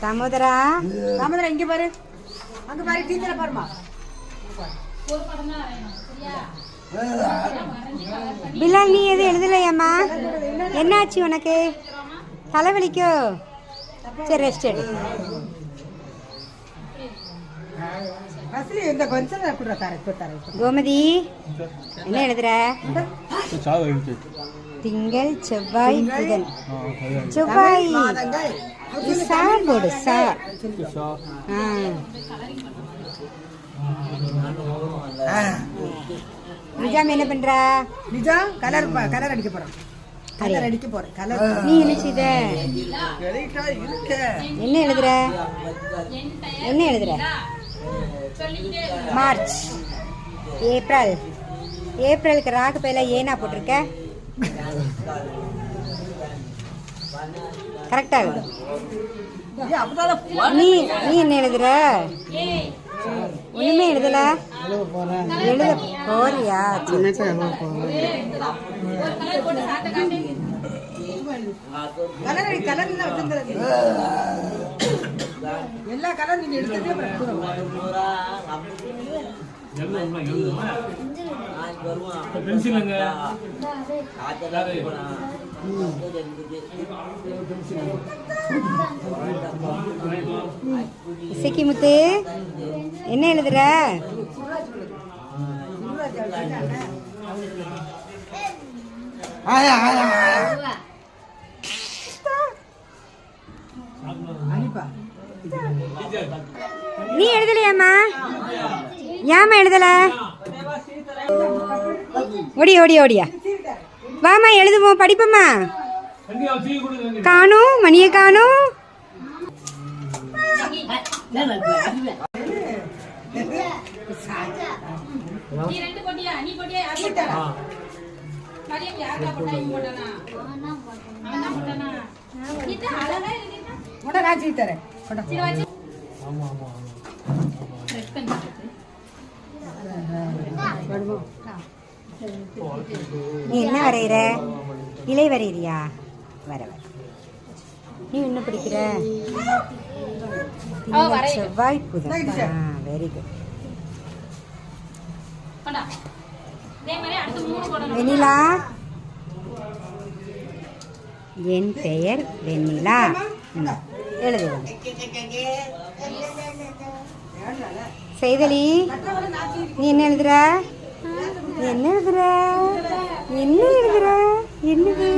சமுதிரா சமுதிரா இங்க பாரு, அங்க பாரு, டீச்சரை பாருமா. பிலால் நீ எதுவும் எழுதலையாம்மா? என்னாச்சு உனக்கு? தலைவலிக்கோ? சரி ரெஸ்ட் எடு. கோமதி என்ன எழுதுற? திங்கள் செவ்வாய் புதன். செவ்வாய் சார் போடு சார். நிஜாம் என்ன பண்ற? நிஜாம் கலர் அடிக்க போறோம். கலர் அடிக்க போறேன். கலர் நீ என்ன செய்த? என்ன எழுதுற? என்ன எழுதுற? March April. ஏப்ரலுக்கு ராகு பேல ஏனா போட்டிருக்க? கரெக்டா எழுது. நீ என்ன எழுதுற? ஒண்ணுமே எழுதல. எழுத போறியா? எல்லா கலர் நீங்க எடுத்துட்டே இசைக்கிமுத்து என்ன எழுதுற? நீ எழுதலையாம்மா? ஏமா எழுதல? ஓடியா ஓடியா ஓடியா வாமா எழுதுவோம், படிப்போம்மா. காணும் மணியை காணும். நீ என்ன வரைகிற? இலை வரைகிறியா? வர வர. நீ என்ன படிக்கிற? செவ்வாய் புதன். Very good. வெண்ணிலா. என் பெயர் வெண்ணிலா. எழுது. செய்தலி நீ என்ன எழுதுற? என்ன எழுதுற? என்ன எழுதுற? என்னது?